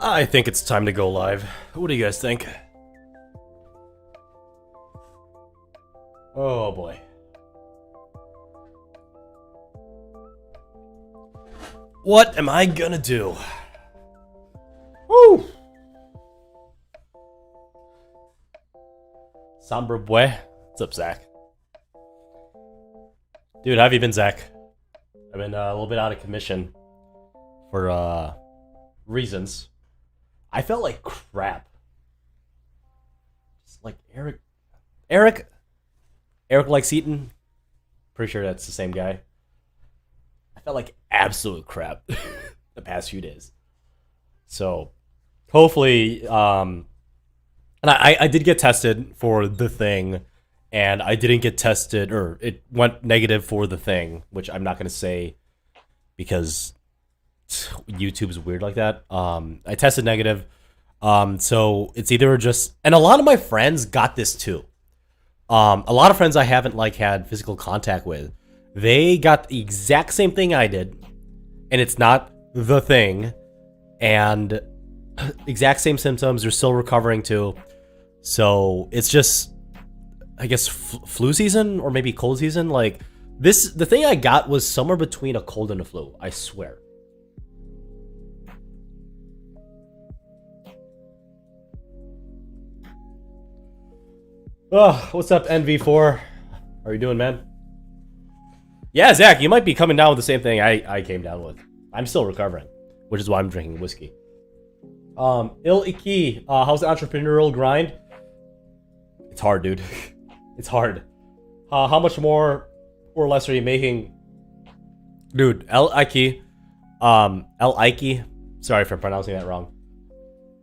I think it's time to go live. What do you guys think? Oh boy. What am I gonna do? Woo! Somber boy. What's up, Zach? Dude, how have you been, Zach? I've been a little bit out of commission for reasons. I felt like crap. Just like Eric likes Eaton. Pretty sure that's the same guy. I felt like absolute crap the past few days. So hopefully, and I did get tested for the thing, and I didn't get tested, or it went negative for the thing, which I'm not gonna say because YouTube's weird like that. I tested negative. So it's either just, and a lot of my friends got this too. A lot of friends I haven't had physical contact with, they got the exact same thing I did, and it's not the thing, and exact same symptoms. They're still recovering too. So it's just, I guess, flu season or maybe cold season. Like this, the thing I got was somewhere between a cold and a flu. I swear. Oh, what's up, NV4? How are you doing, man? Yeah, Zach, you might be coming down with the same thing I came down with. I'm still recovering, which is why I'm drinking whiskey. Il Iki, how's the entrepreneurial grind? It's hard, dude. It's hard. How much more or less are you making? Dude, El Iki, sorry for pronouncing that wrong.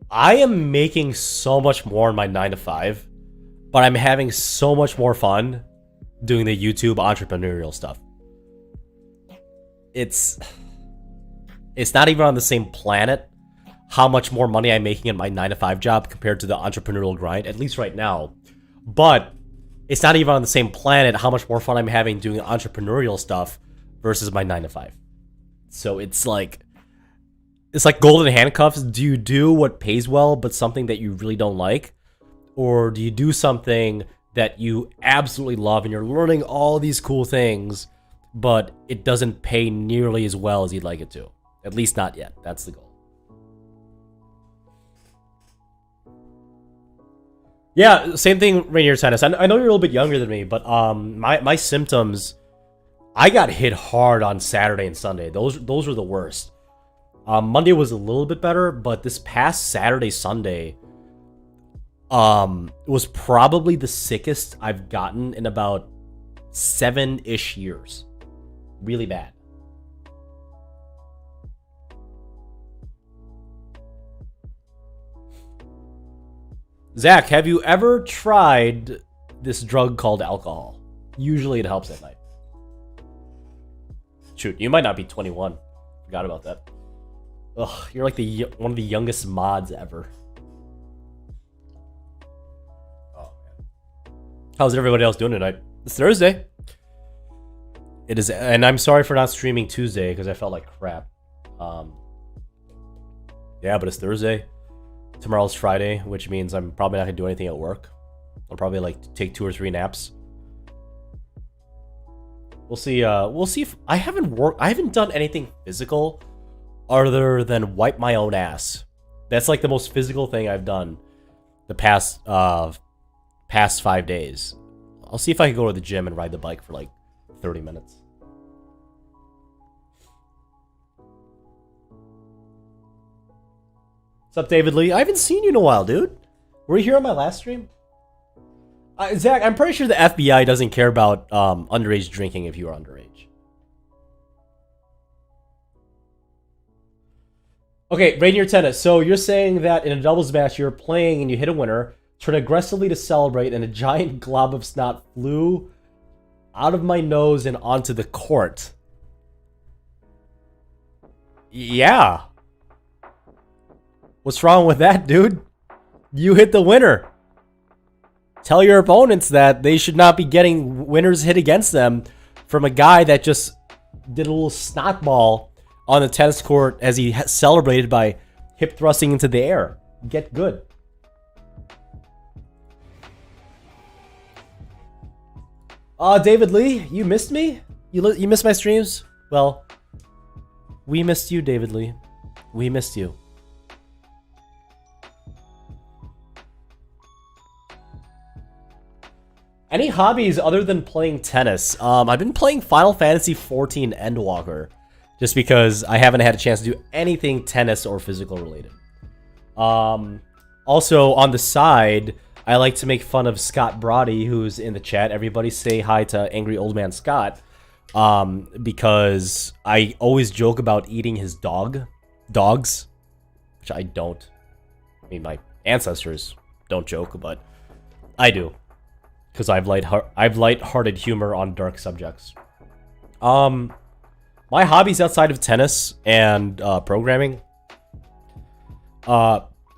I am making so much more in my 9-to-5, but I'm having so much more fun doing the YouTube entrepreneurial stuff. It's not even on the same planet how much more money I'm making in my 9-to-5 job compared to the entrepreneurial grind, at least right now. But it's not even on the same planet how much more fun I'm having doing entrepreneurial stuff versus my 9-to-5. So it's like golden handcuffs. Do you do what pays well but something that you really don't like? Or do you do something that you absolutely love and you're learning all these cool things, but it doesn't pay nearly as well as you'd like it to? At least not yet. That's the goal. Yeah, same thing, Rainier Tennis. I know you're a little bit younger than me, but my symptoms, I got hit hard on Saturday and Sunday. Those were the worst. Monday was a little bit better, but this past Saturday, Sunday, was probably the sickest I've gotten in about 7-ish years. Really bad. Zach, have you ever tried this drug called alcohol? Usually it helps at night. Shoot, you might not be 21. Forgot about that. Ugh, you're like one of the youngest mods ever. Oh, man. How's everybody else doing tonight? It's Thursday. It is, and I'm sorry for not streaming Tuesday because I felt like crap. Yeah, but it's Thursday. Tomorrow's Friday, which means I'm probably not gonna do anything at work. I'll probably take 2 or 3 naps. We'll see. We'll see if I haven't done anything physical other than wipe my own ass. That's like the most physical thing I've done the past 5 days. I'll see if I can go to the gym and ride the bike for 30 minutes. What's up, David Lee? I haven't seen you in a while, dude. Were you here on my last stream? Zach, I'm pretty sure the FBI doesn't care about underage drinking if you are underage. Okay, Rainier Tennis. So you're saying that in a doubles match, you're playing and you hit a winner, turn aggressively to celebrate, and a giant glob of snot flew out of my nose and onto the court. Yeah. What's wrong with that, dude? You hit the winner. Tell your opponents that they should not be getting winners hit against them from a guy that just did a little snot ball on the tennis court as he celebrated by hip thrusting into the air. Get good. David Lee, you missed me? You missed my streams? Well, we missed you, David Lee. We missed you. Any hobbies other than playing tennis? I've been playing Final Fantasy XIV Endwalker, just because I haven't had a chance to do anything tennis or physical related. Also, on the side, I like to make fun of Scott Brody, who's in the chat. Everybody say hi to Angry Old Man Scott, because I always joke about eating his dogs, which I don't. I mean, my ancestors don't joke, but I do. Because I've lighthearted humor on dark subjects. My hobbies outside of tennis and programming,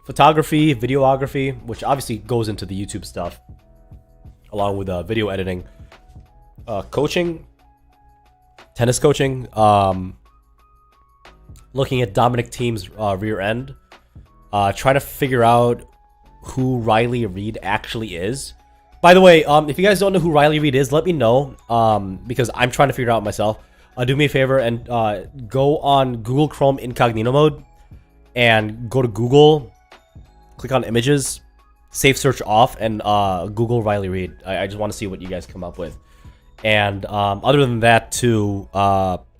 photography, videography, which obviously goes into the YouTube stuff, along with video editing, coaching, tennis coaching, looking at Dominic Thiem's rear end, trying to figure out who Riley Reid actually is. By the way, if you guys don't know who Riley Reid is, let me know, because I'm trying to figure it out myself. Do me a favor and go on Google Chrome incognito mode and go to Google, click on images, safe search off, and Google Riley Reid. I just want to see what you guys come up with. And other than that, too,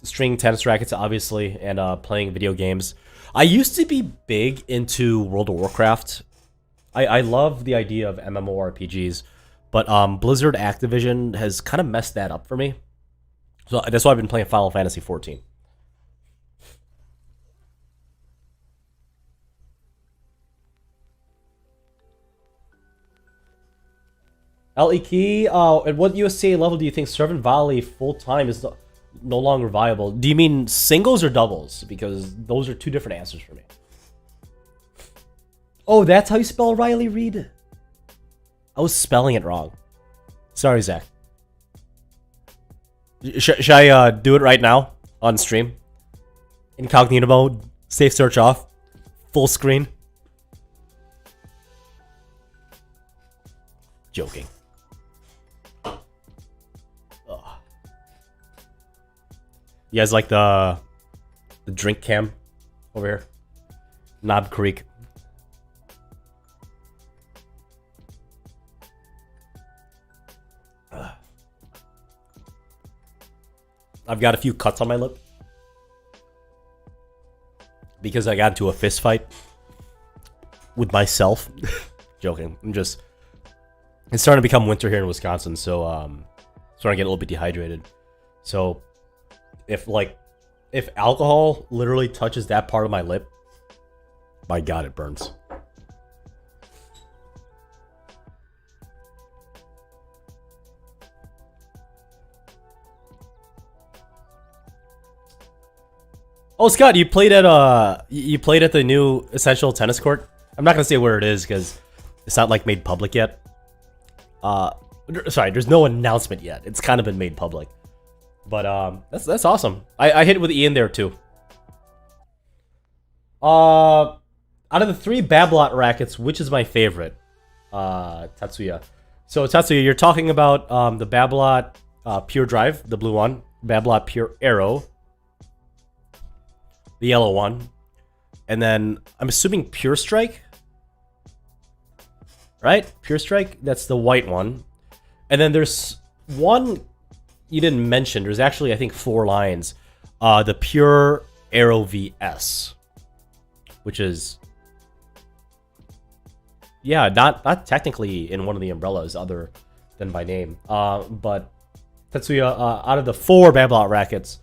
string tennis rackets, obviously, and playing video games. I used to be big into World of Warcraft. I love the idea of MMORPGs. But Blizzard Activision has kind of messed that up for me. So that's why I've been playing Final Fantasy XIV. LE Key, at what USCA level do you think Servant Volley full-time is no longer viable? Do you mean singles or doubles? Because those are two different answers for me. Oh, that's how you spell Riley Reid? I was spelling it wrong. Sorry, Zach. Should I do it right now on stream? Incognito mode, safe search off, full screen. Joking. Ugh. You guys like the drink cam over here? Knob Creek. I've got a few cuts on my lip because I got into a fist fight with myself. Joking. It's starting to become winter here in Wisconsin, so starting to get a little bit dehydrated. So if alcohol literally touches that part of my lip, my God, it burns. Oh, Scott, you played at the new Essential tennis court. I'm not gonna say where it is because it's not like made public yet. Sorry, there's no announcement yet. It's kind of been made public, but that's awesome. I hit it with Ian there too. Out of the 3 Babolat rackets, which is my favorite? Tatsuya. So Tatsuya, you're talking about the Babolat Pure Drive, the blue one, Babolat Pure Arrow, the yellow one, and then I'm assuming Pure Strike, right? Pure Strike, that's the white one. And then there's one you didn't mention. There's actually, I think, 4 lines. The Pure Arrow VS, which is, yeah, not technically in one of the umbrellas other than by name. But Tetsuya, out of the 4 Babolat rackets,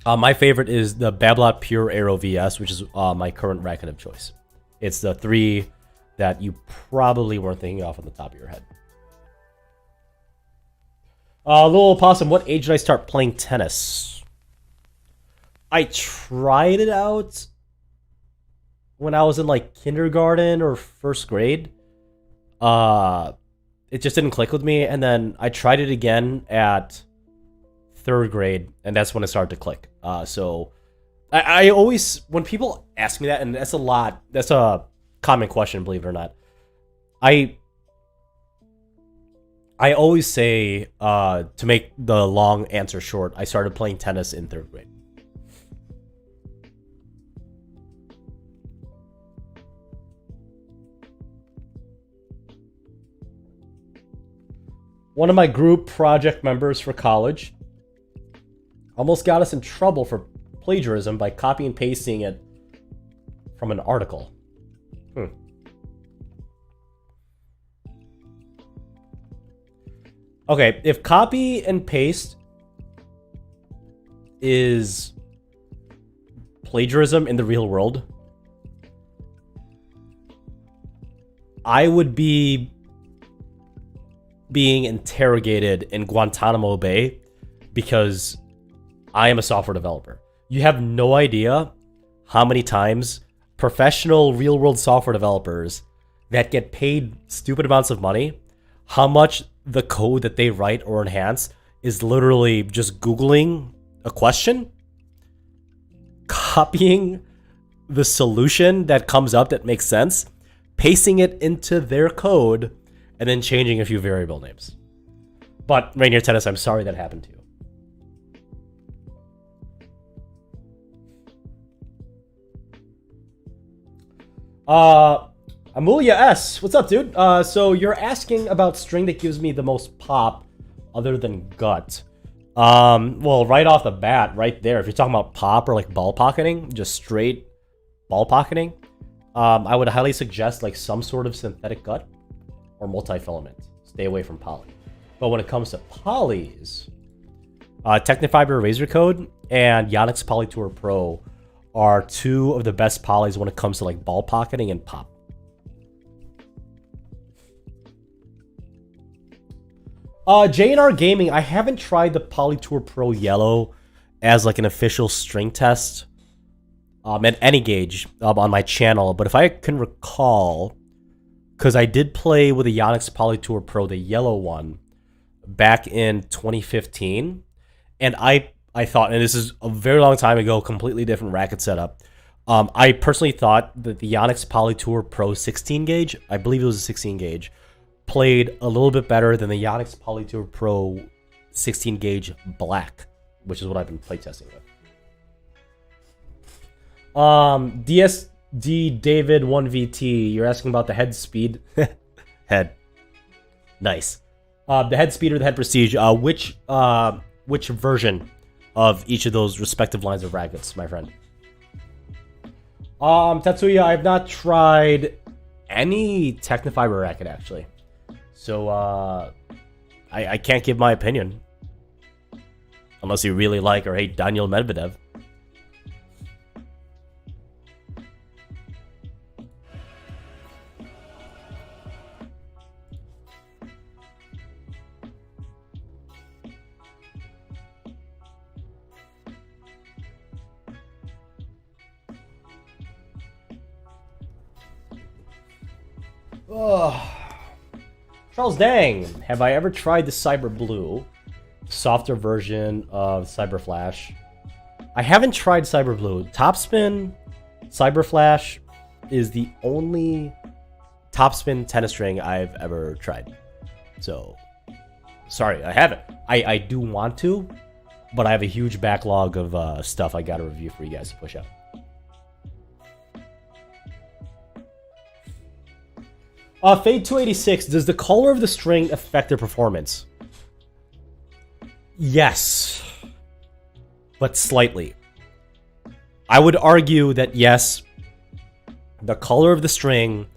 my favorite is the Babolat Pure Arrow VS, which is my current racket of choice. It's the 3 that you probably weren't thinking off on the top of your head. Little Opossum, what age did I start playing tennis? I tried it out when I was in like kindergarten or 1st grade. It just didn't click with me, and then I tried it again at 3rd grade, and that's when it started to click. So I always, when people ask me that, and that's a common question, believe it or not. I always say, to make the long answer short, I started playing tennis in 3rd grade. One of my group project members for college almost got us in trouble for plagiarism by copy and pasting it from an article. Okay, if copy and paste is plagiarism in the real world, I would be being interrogated in Guantanamo Bay because I am a software developer. You have no idea how many times professional real-world software developers that get paid stupid amounts of money, how much the code that they write or enhance is literally just Googling a question, copying the solution that comes up that makes sense, pasting it into their code, and then changing a few variable names. But Rainier Tennis, I'm sorry that happened to you. Amulia S, what's up, dude? So you're asking about string that gives me the most pop other than gut. Well, right off the bat, right there, if you're talking about pop or like ball pocketing, just straight ball pocketing, I would highly suggest like some sort of synthetic gut or multi-filament. Stay away from poly. But when it comes to polys, Technifiber Razor Code and Yonex Polytour Pro are two of the best polys when it comes to like ball pocketing and pop. J&R Gaming, I haven't tried the Polytour Pro Yellow as like an official string test at any gauge on my channel, but if I can recall, because I did play with the Yonex Polytour Pro, the yellow one, back in 2015, and I thought, and this is a very long time ago, completely different racket setup. I personally thought that the Yonex Polytour Pro 16 gauge, I believe it was a 16 gauge, played a little bit better than the Yonex Polytour Pro 16 gauge black, which is what I've been playtesting with. DSD David 1VT, you're asking about the head speed. Head. Nice. The head speed or the head prestige. Which version of each of those respective lines of rackets, my friend? Tatsuya, I've not tried any Technifiber racket, actually. So, I can't give my opinion. Unless you really like or hate Daniil Medvedev. Charles Dang, have I ever tried the Cyber Blue, softer version of Cyber Flash? I haven't tried Cyber Blue. Topspin Cyber Flash is the only topspin tennis string I've ever tried. So, sorry, I haven't. I do want to, but I have a huge backlog of stuff I gotta review for you guys to push out. Fade 286, does the color of the string affect their performance? Yes, but slightly. I would argue that yes, the color of the string,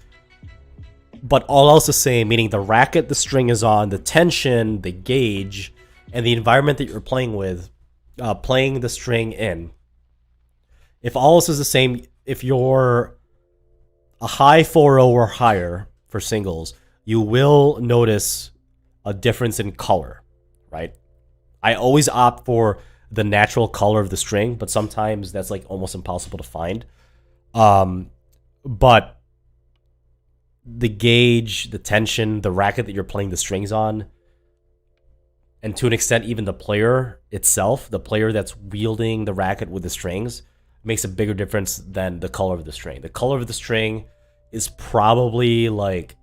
but all else the same, meaning the racket the string is on, the tension, the gauge, and the environment that you're playing with, playing the string in. If all else is the same, if you're a high 4-0 or higher for singles, you will notice a difference in color, right? I always opt for the natural color of the string, but sometimes that's like almost impossible to find. But the gauge, the tension, the racket that you're playing the strings on, and to an extent even the player itself, the player that's wielding the racket with the strings, makes a bigger difference than the color of the string. The color of the string is probably like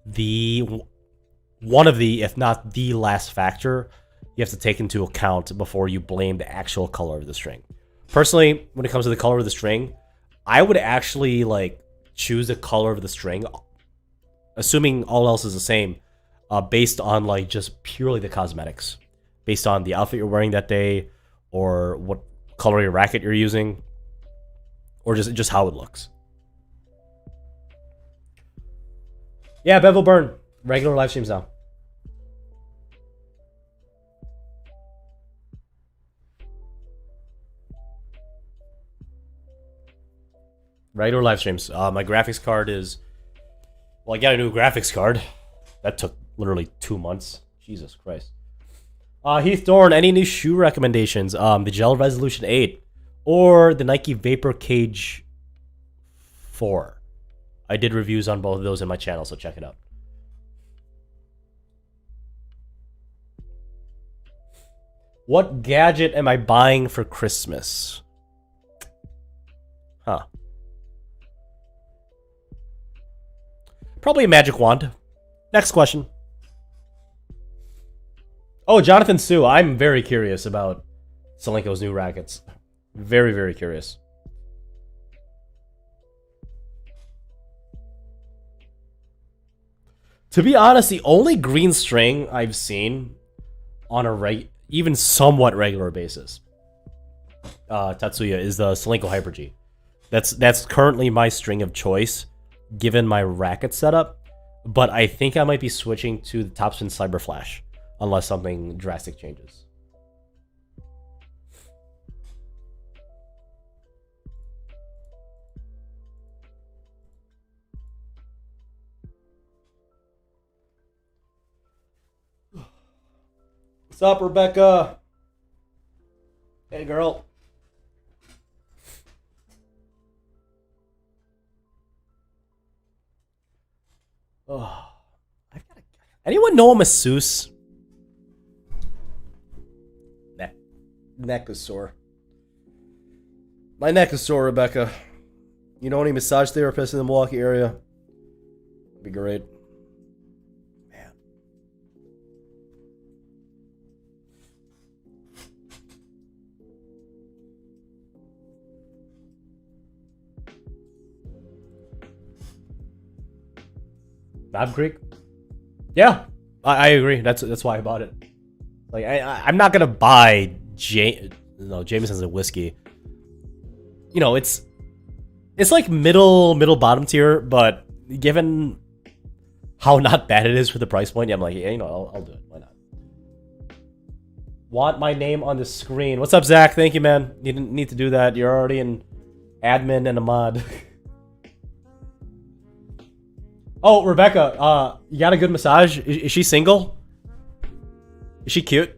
one of the, if not the last factor you have to take into account before you blame the actual color of the string. Personally, when it comes to the color of the string, I would actually like choose the color of the string, assuming all else is the same, based on like just purely the cosmetics, based on the outfit you're wearing that day, or what color your racket you're using, or just how it looks. Yeah, Bevel Burn, regular live streams now. Regular live streams. My graphics card is... Well, I got a new graphics card. That took literally 2 months. Jesus Christ. Heath Dorn, any new shoe recommendations? The Gel Resolution 8 or the Nike Vapor Cage 4. I did reviews on both of those in my channel, so check it out. What gadget am I buying for Christmas? Huh. Probably a magic wand. Next question. Oh, Jonathan Sue. I'm very curious about Solenko's new rackets. Very, very curious. To be honest, the only green string I've seen on a even somewhat regular basis, Tatsuya, is the Solenko Hyper G. That's currently my string of choice, given my racket setup, but I think I might be switching to the Topspin Cyber Flash unless something drastic changes. What's up, Rebecca? Hey, girl. Oh, anyone know a masseuse? Neck is sore. My neck is sore, Rebecca. You know any massage therapists in the Milwaukee area? That'd be great. Man. Knob Creek? Yeah, I agree. That's why I bought it. Like I'm not gonna buy Jameson's a whiskey. You know, it's like middle bottom tier, but given how not bad it is for the price point, yeah, I'm like, yeah, you know, I'll do it. Why not? Want my name on the screen? What's up, Zach? Thank you, man. You didn't need to do that. You're already an admin and a mod. Oh, Rebecca, you got a good massage? Is she single? Is she cute?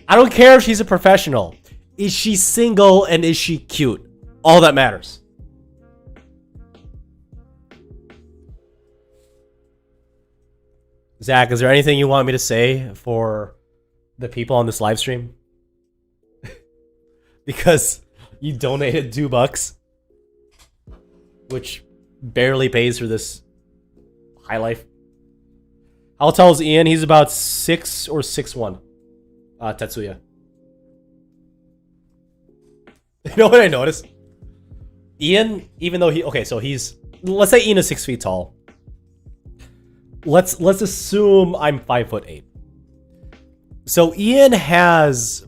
I don't care if she's a professional. Is she single and is she cute? All that matters. Zach, is there anything you want me to say for the people on this live stream? Because you donated $2, which barely pays for this high life. How tall is Ian? He's about 6 or 6'1". Tetsuya. You know what I noticed? Ian, even though let's say Ian is 6 feet tall. Let's assume I'm 5'8". So Ian has...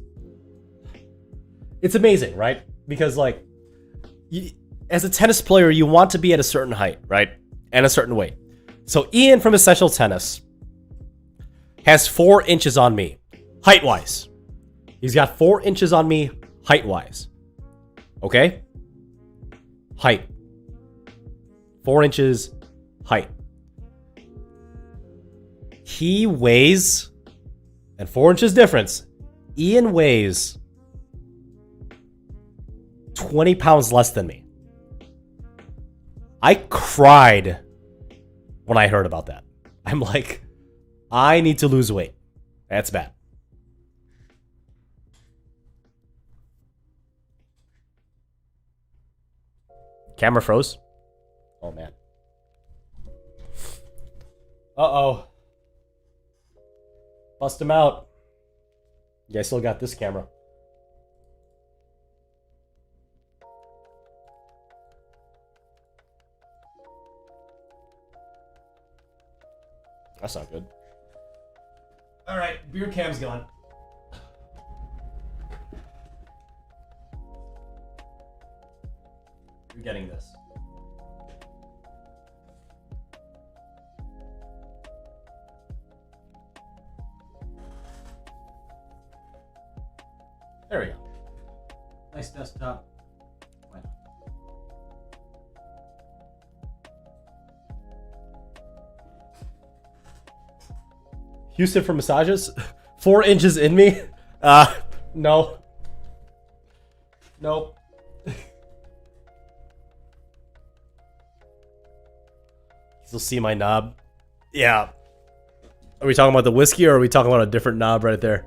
It's amazing, right? Because like, as a tennis player, you want to be at a certain height, right? And a certain weight. So Ian from Essential Tennis has 4 inches on me, height-wise. He's got 4 inches on me, height-wise. Okay? Height. 4 inches, height. He weighs, and 4 inches difference, Ian weighs 20 pounds less than me. I cried when I heard about that. I'm like, I need to lose weight. That's bad. Camera froze. Oh, man. Uh-oh. Bust him out. Yeah, I still got this camera. That's not good. Alright, beer cam's gone. You're getting this. There we go. Nice desktop. Why not? Houston for massages? 4 inches in me? No. Nope. You'll see my knob. Yeah. Are we talking about the whiskey or are we talking about a different knob right there?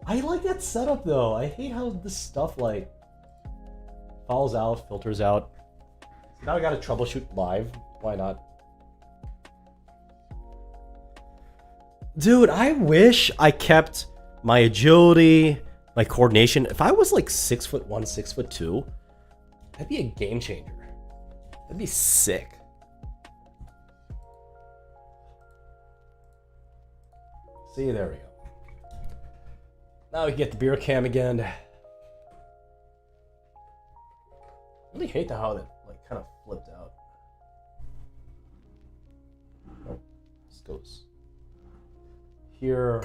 I like that setup though. I hate how this stuff like falls out, filters out. Now I gotta troubleshoot live. Why not? Dude, I wish I kept my agility, my coordination. If I was like 6'1", 6'2", that'd be a game changer. That'd be sick. See, there we go. Now we get the beer cam again. I really hate how that like kind of flipped out. Oh, this goes here.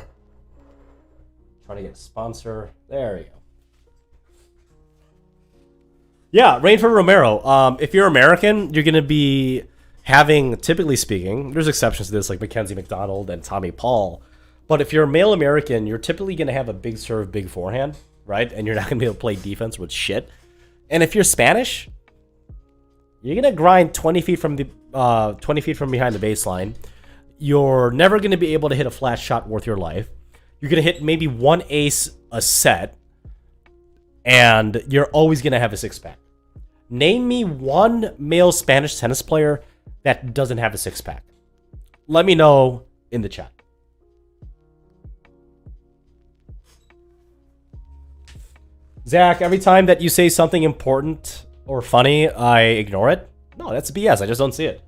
Trying to get a sponsor. There we go. Yeah, Rainford Romero. If you're American, you're gonna be having, typically speaking, there's exceptions to this, like Mackenzie McDonald and Tommy Paul. But if you're a male American, you're typically going to have a big serve, big forehand, right? And you're not going to be able to play defense with shit. And if you're Spanish, you're going to grind 20 feet from the 20 feet from behind the baseline. You're never going to be able to hit a flat shot worth your life. You're going to hit maybe one ace a set, and you're always going to have a six-pack. Name me one male Spanish tennis player that doesn't have a six-pack. Let me know in the chat. Zach, every time that you say something important or funny, I ignore it. No, that's BS. I just don't see it.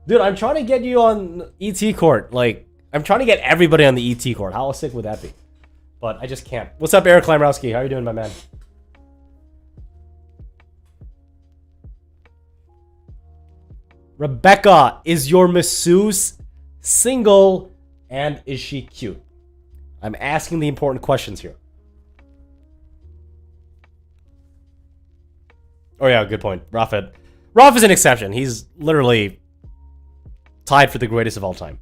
Dude, I'm trying to get you on ET court. Like, I'm trying to get everybody on the ET court. How sick would that be? But I just can't. What's up, Eric Klimrowski? How are you doing, my man? Rebecca, is your masseuse single and is she cute? I'm asking the important questions here. Oh yeah, good point. Rafa is an exception. He's literally tied for the greatest of all time.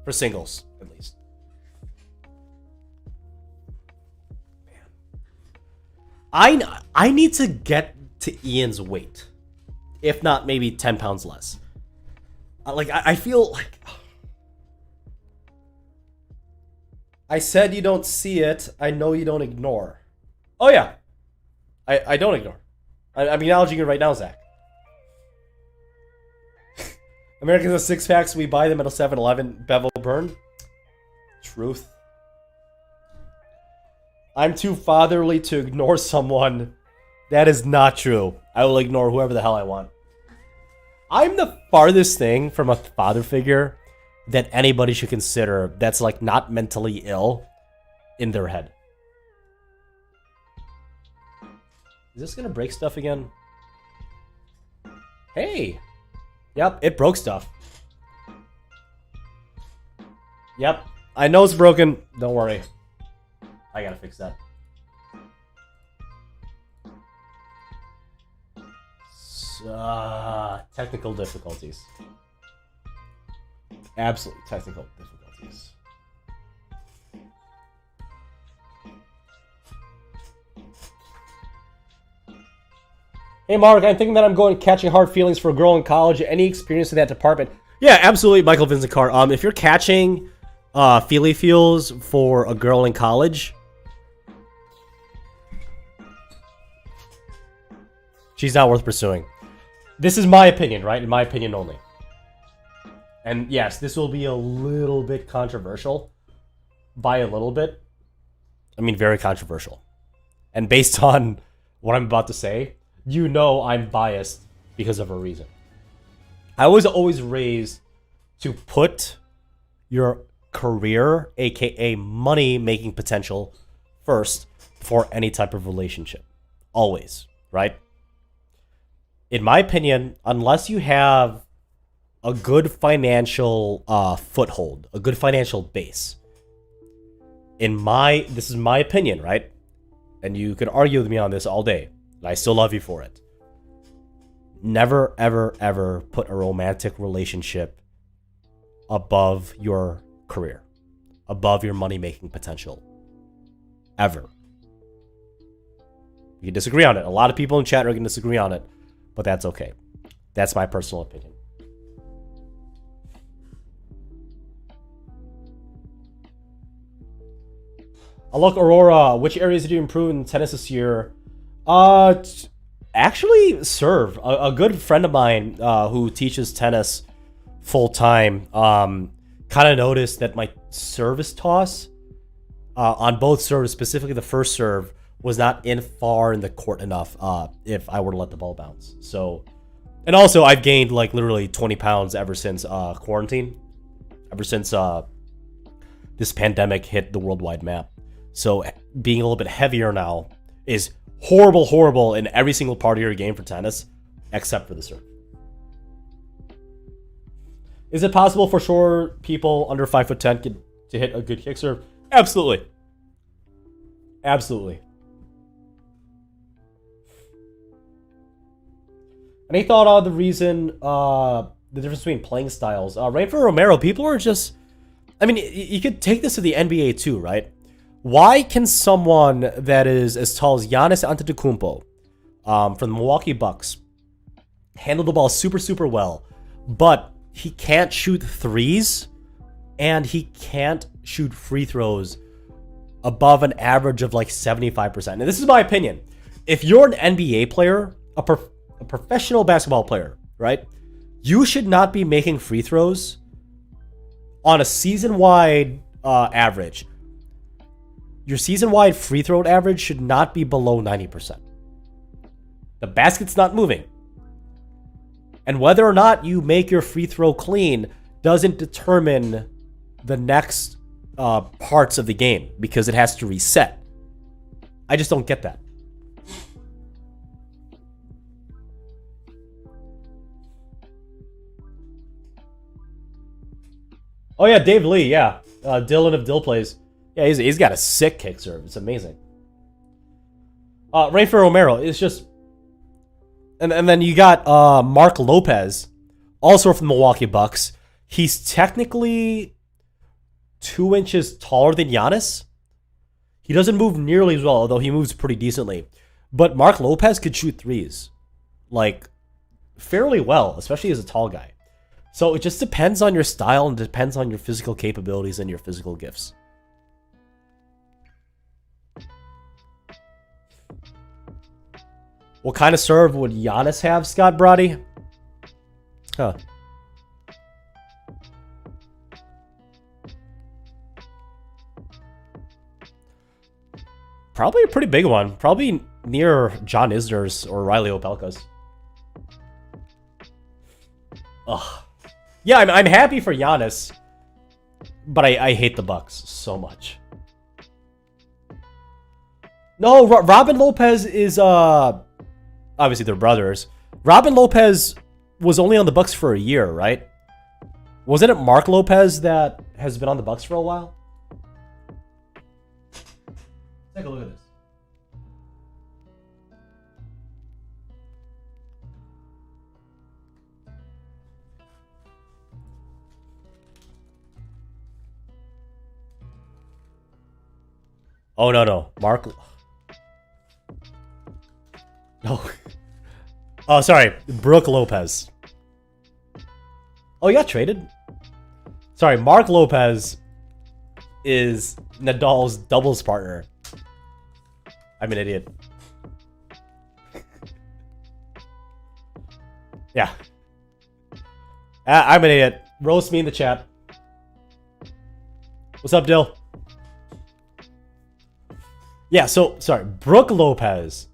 For singles, at least. Man. I need to get to Ian's weight. If not, maybe 10 pounds less. I feel like... I said you don't see it. I know you don't ignore. Oh, yeah. I don't ignore. I'm acknowledging it right now, Zach. Americans have six-packs. We buy them at a 7-Eleven. Bevel burn. Truth. I'm too fatherly to ignore someone. That is not true. I will ignore whoever the hell I want. I'm the farthest thing from a father figure that anybody should consider that's like not mentally ill in their head. Is this gonna break stuff again? Hey! Yep, it broke stuff. Yep, I know it's broken. Don't worry. I gotta fix that. Technical difficulties. Absolutely technical difficulties. Hey Mark, I'm thinking that I'm going catching hard feelings for a girl in college. Any experience in that department? Yeah, absolutely, Michael Vincent Carr. If you're catching feely feels for a girl in college, She's not worth pursuing. This is my opinion, right? In my opinion only. And yes, this will be a little bit controversial. By a little bit, I mean very controversial. And based on what I'm about to say, you know I'm biased because of a reason. I was always raised to put your career, aka money-making potential, first before any type of relationship. Always, right? In my opinion, unless you have a good financial foothold, a good financial base, this is my opinion, right? And you could argue with me on this all day, and I still love you for it. Never, ever, ever put a romantic relationship above your career, above your money-making potential. Ever. You can disagree on it. A lot of people in chat are going to disagree on it, but that's okay. That's my personal opinion. Look, Aurora, which areas did you improve in tennis this year? Actually, serve. A good friend of mine who teaches tennis full-time kind of noticed that my service toss on both serves, specifically the first serve, was not far in the court enough if I were to let the ball bounce. So, and also I've gained like literally 20 pounds ever since quarantine, ever since this pandemic hit the worldwide map. So being a little bit heavier now is horrible in every single part of your game for tennis, except for the serve. Is it possible for short people under 5'10" to hit a good kick serve? Absolutely. Absolutely. Any thought on the reason, the difference between playing styles? Right for Romero, people are just, I mean, you could take this to the NBA too, right? Why can someone that is as tall as Giannis Antetokounmpo from the Milwaukee Bucks handle the ball super well, but he can't shoot threes and he can't shoot free throws above an average of like 75%? And this is my opinion. If you're an NBA player, a professional basketball player, right? You should not be making free throws on a season-wide average. Your season-wide free throw average should not be below 90%. The basket's not moving. And whether or not you make your free throw clean doesn't determine the next parts of the game because it has to reset. I just don't get that. Oh yeah, Dave Lee, yeah. Dylan of Dill Plays. Yeah, he's got a sick kick serve. It's amazing. Rafer Romero is just... And then you got Mark Lopez, also from the Milwaukee Bucks. He's technically 2 inches taller than Giannis. He doesn't move nearly as well, although he moves pretty decently. But Mark Lopez could shoot threes, like, fairly well, especially as a tall guy. So it just depends on your style and depends on your physical capabilities and your physical gifts. What kind of serve would Giannis have, Scott Brody? Huh. Probably a pretty big one. Probably near John Isner's or Riley Opelka's. Ugh. Yeah, I'm happy for Giannis, but I hate the Bucks so much. No, Robin Lopez is obviously they're brothers. Robin Lopez was only on the Bucks for a year, right? Wasn't it Mark Lopez that has been on the Bucks for a while? Take a look at this. Oh, no. Mark... No. Oh, sorry. Brooke Lopez. Oh, you got traded? Sorry, Mark Lopez is Nadal's doubles partner. I'm an idiot. Yeah. I'm an idiot. Roast me in the chat. What's up, Dill? Yeah, so, sorry. Brook Lopez.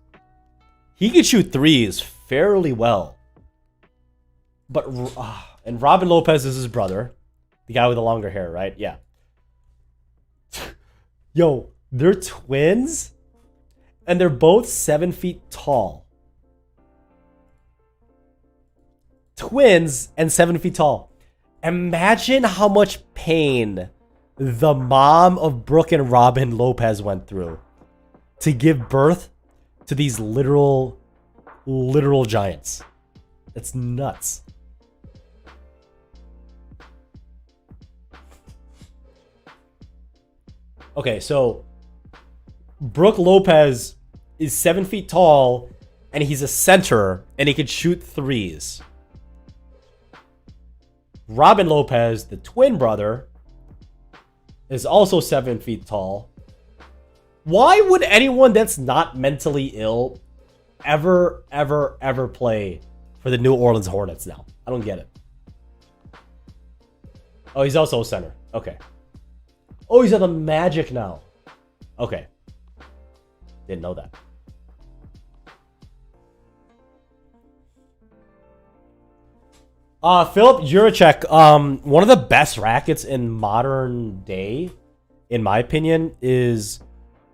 He could shoot threes fairly well. But, and Robin Lopez is his brother. The guy with the longer hair, right? Yeah. Yo, they're twins? And they're both 7 feet tall. Twins and 7 feet tall. Imagine how much pain the mom of Brooke and Robin Lopez went through to give birth to these literal giants. It's nuts. Okay, so Brooke Lopez is 7 feet tall, and he's a center, and he could shoot threes. Robin Lopez, the twin brother, is also 7 feet tall. Why would anyone that's not mentally ill ever play for the New Orleans Hornets now? I don't get it. Oh, he's also a center. Okay. Oh, he's at the Magic now. Okay. Didn't know that. Philip Juracek, one of the best rackets in modern day, in my opinion, is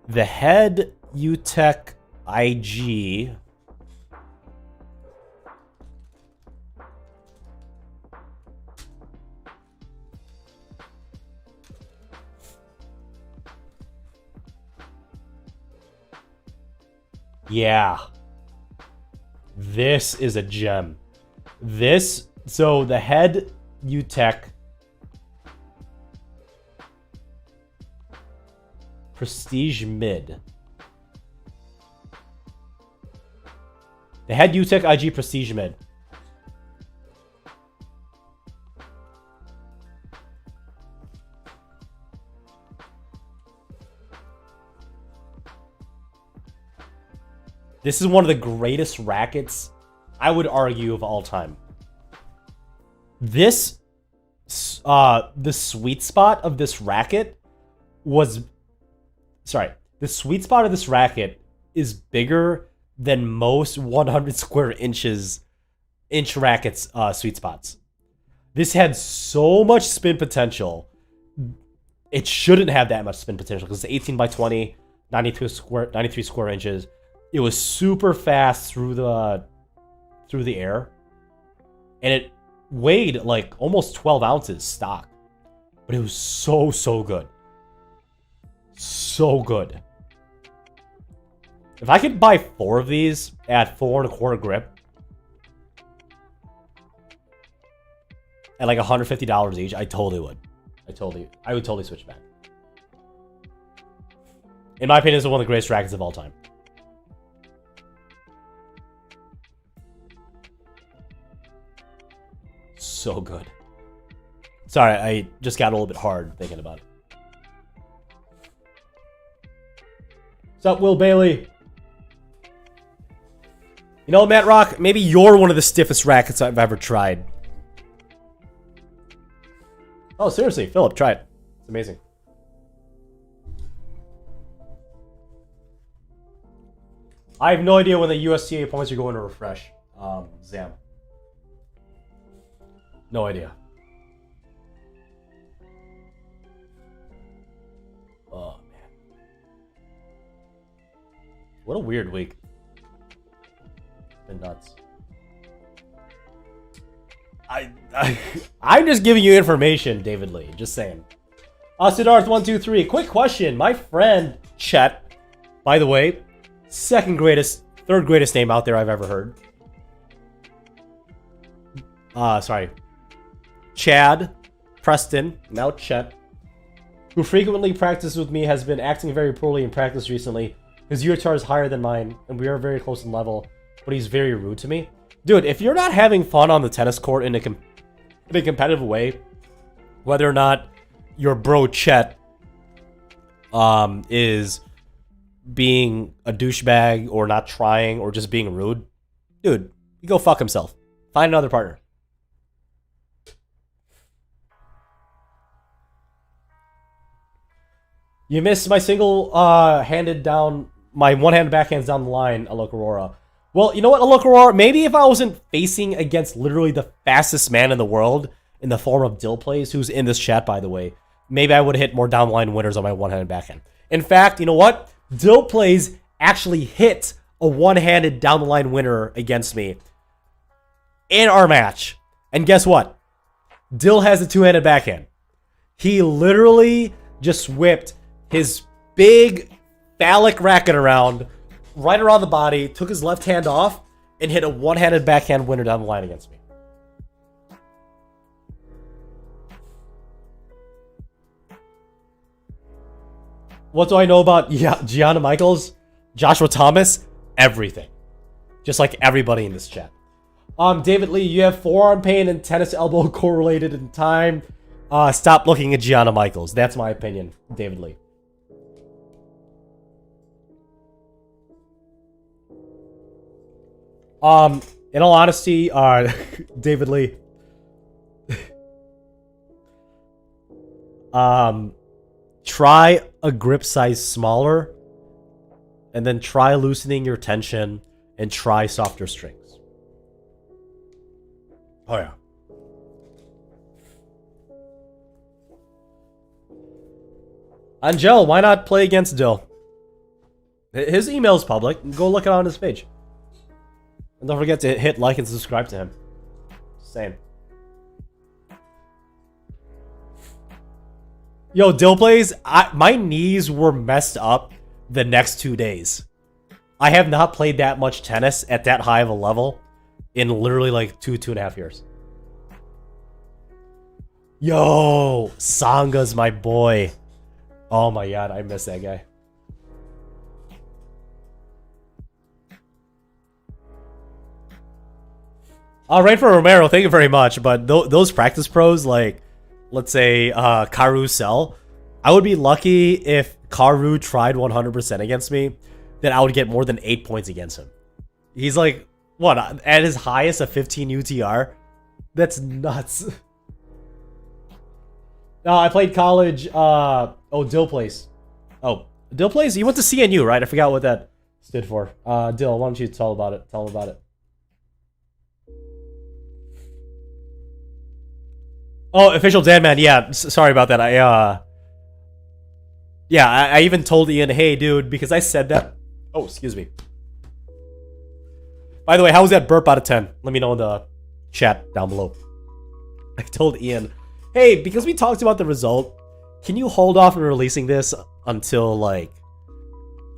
the Head UTech IG. Yeah. This is a gem. So the Head UTech Prestige Mid. The Head UTech IG Prestige Mid. This is one of the greatest rackets, I would argue, of all time. This, the sweet spot of this racket was, sorry, the sweet spot of this racket is bigger than most 100 square inch rackets sweet spots. This had so much spin potential. It shouldn't have that much spin potential because it's 18 by 20, 93 square inches. It was super fast through the air, and it weighed like almost 12 ounces stock, but it was so good. So good. If I could buy 4 of these at 4 1/4 grip at like $150 each, I totally would. I would totally switch back. In my opinion, it's one of the greatest rackets of all time. So good. Sorry, I just got a little bit hard thinking about it. What's up, Will Bailey? You know, Matt Rock, maybe you're one of the stiffest rackets I've ever tried. Oh, seriously, Philip, try it. It's amazing. I have no idea when the USTA points are going to refresh. Zam. No idea. Oh, man. What a weird week. Been nuts. I'm just giving you information, David Lee. Just saying. Siddharth123. Quick question. My friend, Chet, by the way, third greatest name out there I've ever heard. Sorry. Chad, Preston, now Chet, who frequently practices with me, has been acting very poorly in practice recently. His UHR is higher than mine, and we are very close in level, but he's very rude to me. Dude, if you're not having fun on the tennis court in a competitive way, whether or not your bro Chet is being a douchebag or not trying or just being rude, dude, you go fuck himself. Find another partner. You missed my single handed down, my one-handed backhands down the line, Alok Aurora. Well, you know what, Alok Aurora? Maybe if I wasn't facing against literally the fastest man in the world in the form of Dill Plays, who's in this chat, by the way, maybe I would have hit more down the line winners on my one-handed backhand. In fact, you know what? Dill Plays actually hit a one-handed down the line winner against me in our match. And guess what? Dill has a two-handed backhand. He literally just whipped his big phallic racket around, right around the body, took his left hand off, and hit a one-handed backhand winner down the line against me. What do I know about Gianna Michaels? Joshua Thomas? Everything. Just like everybody in this chat. David Lee, you have forearm pain and tennis elbow correlated in time. Stop looking at Gianna Michaels. That's my opinion, David Lee. In all honesty, David Lee. Try a grip size smaller, and then try loosening your tension, and try softer strings. Oh yeah. Angel, why not play against Dill? His email's public. Go look it on his page. And don't forget to hit like and subscribe to him. Same. Yo, Dill Plays, my knees were messed up the next 2 days. I have not played that much tennis at that high of a level in literally like 2.5 years. Yo, Sanga's my boy. Oh my god, I miss that guy. Rain for Romero, thank you very much. But those practice pros, like, let's say, Karu Cell, I would be lucky if Karu tried 100% against me, then I would get more than 8 points against him. He's like, what, at his highest, a 15 UTR? That's nuts. No, I played college, Dill Plays. Oh, Dill Plays? You went to CNU, right? I forgot what that stood for. Dill, why don't you tell about it? Tell him about it. Oh, official Danman, yeah, sorry about that. I even told Ian, hey, dude, because I said that. Oh, excuse me. By the way, how was that burp out of 10? Let me know in the chat down below. I told Ian, hey, because we talked about the result, can you hold off on releasing this until, like,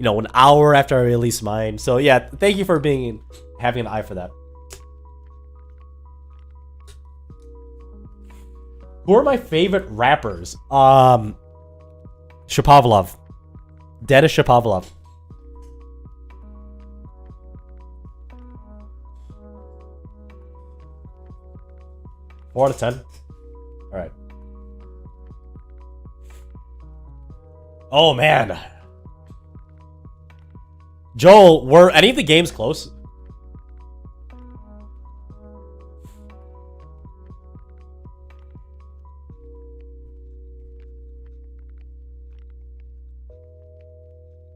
you know, an hour after I release mine? So, yeah, thank you for having an eye for that. Who are my favorite rappers? Shapovalov. Dennis Shapovalov. 4 out of 10. Alright. Oh, man. Joel, were any of the games close?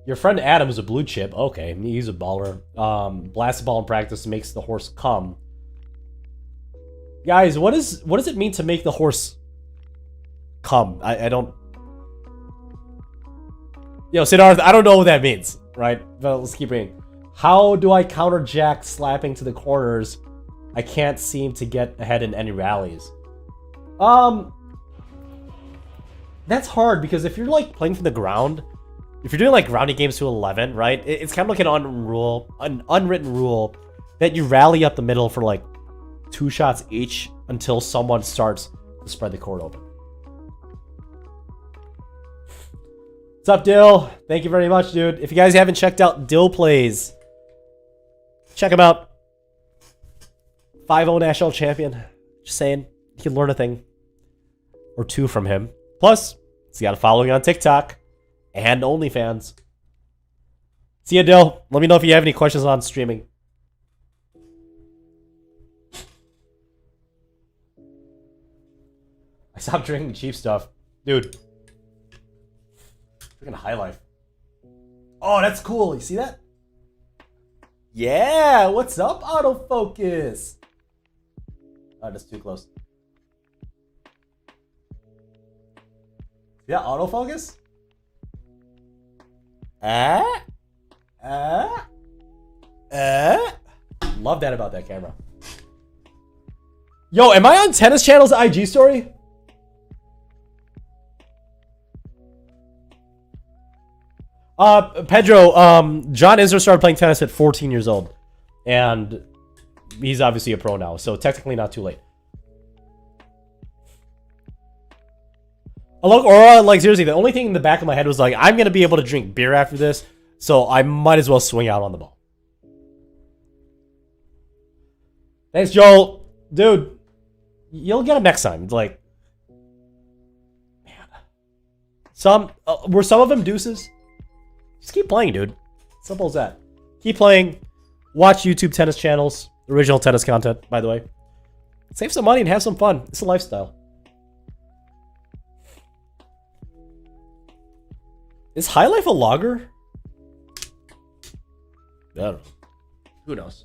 Your friend Adam is a blue chip. Okay, he's a baller. Blast the ball in practice makes the horse come. Guys, what does it mean to make the horse come? I don't... Yo, Siddharth, I don't know what that means, right? But let's keep reading. How do I counter Jack slapping to the corners? I can't seem to get ahead in any rallies. That's hard because if you're like playing from the ground, if you're doing like rounding games to 11, right? It's kind of like an unwritten rule that you rally up the middle for like 2 shots each until someone starts to spread the court open. What's up, Dill? Thank you very much, dude. If you guys haven't checked out Dill Plays, check him out. 5-0 national champion. Just saying, you can learn a thing or two from him. Plus, he's got a following on TikTok and OnlyFans. See ya, Dill. Let me know if you have any questions on streaming. I stopped drinking cheap stuff. Dude. Freaking High Life. Oh, that's cool. You see that? Yeah, what's up, autofocus? Oh, that's too close. See that autofocus? Love that about that camera. Yo, am I on Tennis Channel's IG story? Pedro, John Isner started playing tennis at 14 years old. And he's obviously a pro now, so technically not too late. Or like seriously, the only thing in the back of my head was like, I'm gonna be able to drink beer after this, so I might as well swing out on the ball. Thanks, Joel. Dude, you'll get him next time. It's like, man. Were some of them deuces? Just keep playing, dude. Simple as that. Keep playing. Watch YouTube tennis channels. Original tennis content, by the way. Save some money and have some fun. It's a lifestyle. Is High Life a logger? I don't know. Who knows?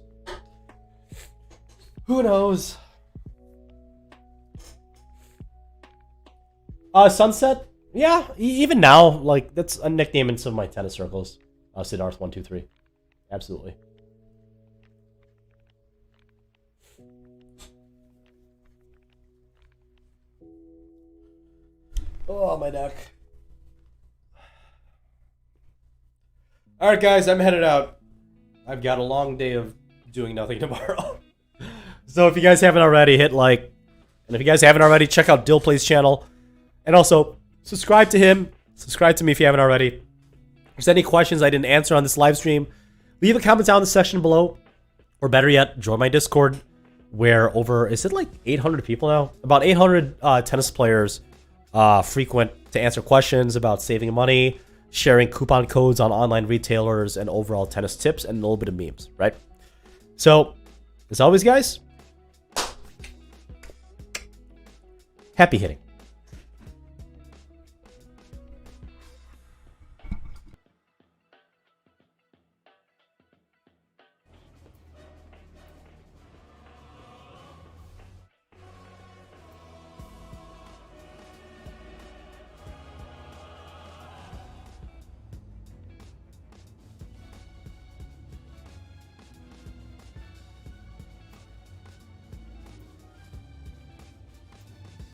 Who knows? Sunset? Yeah, even now, like, that's a nickname in some of my tennis circles. Siddharth123. Absolutely. Oh, my neck. Alright, guys, I'm headed out. I've got a long day of doing nothing tomorrow. So if you guys haven't already, hit like. And if you guys haven't already, check out Dillplay's channel. And also, subscribe to him. Subscribe to me if you haven't already. If there's any questions I didn't answer on this live stream, leave a comment down in the section below. Or better yet, join my Discord, where over, is it like 800 people now? About 800 tennis players frequent to answer questions about saving money, sharing coupon codes on online retailers, and overall tennis tips, and a little bit of memes, right? So, as always, guys, happy hitting.